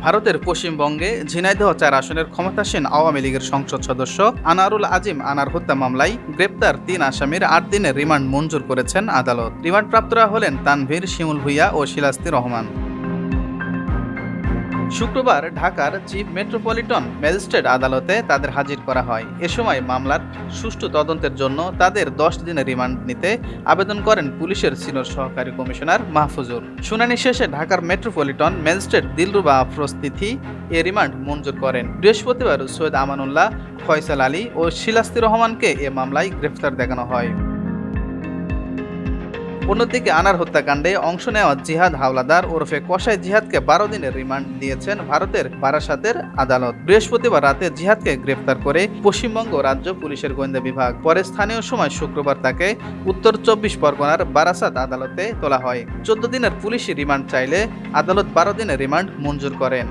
ভারতের পশ্চিমবঙ্গে ঝিনাইদহ ৪ আসনের ক্ষমতাসীন আওয়ামী লীগের সংসদ সদস্য আনারুল আজিম আনার হত্যা মামলায় গ্রেপ্তার ৩ আসামির ৮ দিনের রিমান্ড মঞ্জুর করেছেন আদালত। রিমান্ডপ্রাপ্তরা হলেন তানভীর, শিমুল ভূঁইয়া ও শিলাস্তি রহমান। শুক্রবার ঢাকার চিফ মেট্রোপলিটন ম্যাজিস্ট্রেট আদালতে তাদের হাজির করা হয়। এ সময় মামলার সুষ্ঠু তদন্তের জন্য তাদের ১০ দিনের রিমান্ড নিতে আবেদন করেন পুলিশের সিনিয়র সহকারী কমিশনার মাহফুজুর। শুনানি শেষে ঢাকার মেট্রোপলিটন ম্যাজিস্ট্রেট দিলরুবা আফরোজ তিথি এ রিমান্ড মঞ্জুর করেন। বৃহস্পতিবার সৈয়দ আমানুল্লাহ, ফয়সাল আলী ও শিলাস্তি রহমানকে এ মামলায় গ্রেফতার দেখানো হয়। অন্যদিকে আনার হত্যাকাণ্ডে অংশ নেওয়া জিহাদ হাওলাদার ওরফে কসাই জিহাদকে ১২ দিনের রিমান্ড দিয়েছেন ভারতের বারাসাতের আদালত। বৃহস্পতিবার রাতে জিহাদকে গ্রেফতার করে পশ্চিমবঙ্গ রাজ্য পুলিশের গোয়েন্দা বিভাগ। পরে স্থানীয় সময় শুক্রবার তাকে উত্তর ২৪ পরগনার বারাসাত আদালতে তোলা হয়। ১৪ দিনের পুলিশি রিমান্ড চাইলে আদালত ১২ দিনের রিমান্ড মঞ্জুর করেন।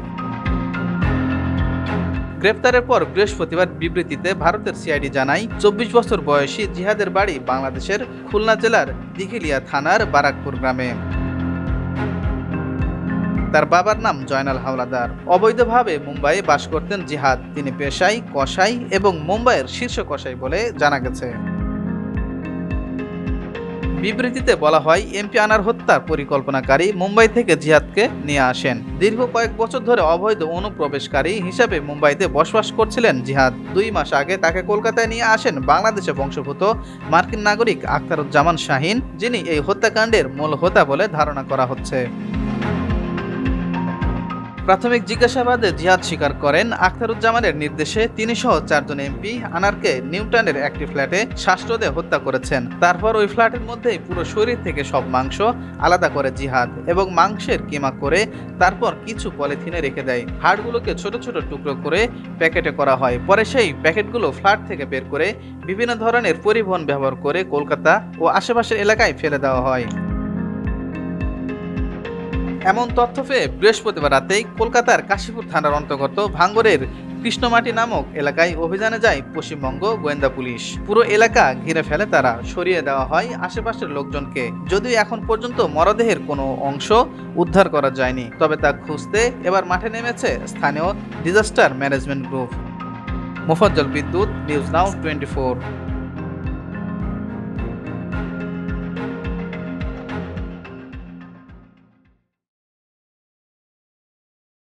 গ্রেফতারের পর বৃহস্পতিবার বিবৃতিতে ভারতের সিআইডি জানায়, ২৪ বছর বয়সী জিহাদের বাড়ি বাংলাদেশের খুলনা জেলার দিঘিলিয়া থানার বারাকপুর গ্রামে। তার বাবার নাম জয়নাল হাওলাদার। অবৈধভাবে মুম্বাইয়ে বাস করতেন জিহাদ। তিনি পেশায় কসাই এবং মুম্বাইয়ের শীর্ষ কসাই বলে জানা গেছে। বিবৃতিতে বলা হয়, এমপি আনার হত্যার পরিকল্পনাকারী মুম্বাই থেকে জিহাদকে নিয়ে আসেন। দীর্ঘ কয়েক বছর ধরে অবৈধ অনুপ্রবেশকারী হিসাবে মুম্বাইতে বসবাস করছিলেন জিহাদ। ২ মাস আগে তাকে কলকাতায় নিয়ে আসেন বাংলাদেশে বংশোদ্ভূত মার্কিন নাগরিক আখতারুজ্জামান শাহীন, যিনি এই হত্যাকাণ্ডের মূল হোতা বলে ধারণা করা হচ্ছে। প্রাথমিক জিজ্ঞাসাবাদে জিহাদ স্বীকার করেন, আখতারুজ্জামানের নির্দেশে তিনি সহ ৪ জন এমপি আনারকে নিউটাউনের একটি ফ্ল্যাটে শ্বাসরোধে হত্যা করেছেন। তারপর ওই ফ্ল্যাটের মধ্যেই পুরো শরীর থেকে সব মাংস আলাদা করে জিহাদ এবং মাংসের কিমা করে তারপর কিছু পলিথিনে রেখে দেয়। হাড়গুলোকে ছোট ছোট টুকরো করে প্যাকেটে করা হয়। পরে সেই প্যাকেটগুলো ফ্ল্যাট থেকে বের করে বিভিন্ন ধরনের পরিবহন ব্যবহার করে কলকাতা ও আশেপাশের এলাকায় ফেলে দেওয়া হয়। এমন তথ্য পেয়ে বৃহস্পতিবার রাতেই কলকাতার কাশীপুর থানার অন্তর্গত ভাঙ্গরের কৃষ্ণমাটি নামক এলাকায় অভিযানে যায় পশ্চিমবঙ্গ গোয়েন্দা পুলিশ। পুরো এলাকা ঘিরে ফেলে তারা। সরিয়ে দেওয়া হয় আশেপাশের লোকজনকে। যদিও এখন পর্যন্ত মরদেহের কোনো অংশ উদ্ধার করা যায়নি, তবে তা খুঁজতে এবার মাঠে নেমেছে স্থানীয় ডিজাস্টার ম্যানেজমেন্ট গ্রুপ। মোফাজ্জল বিদ্যুৎ, নিউজ নাও 24।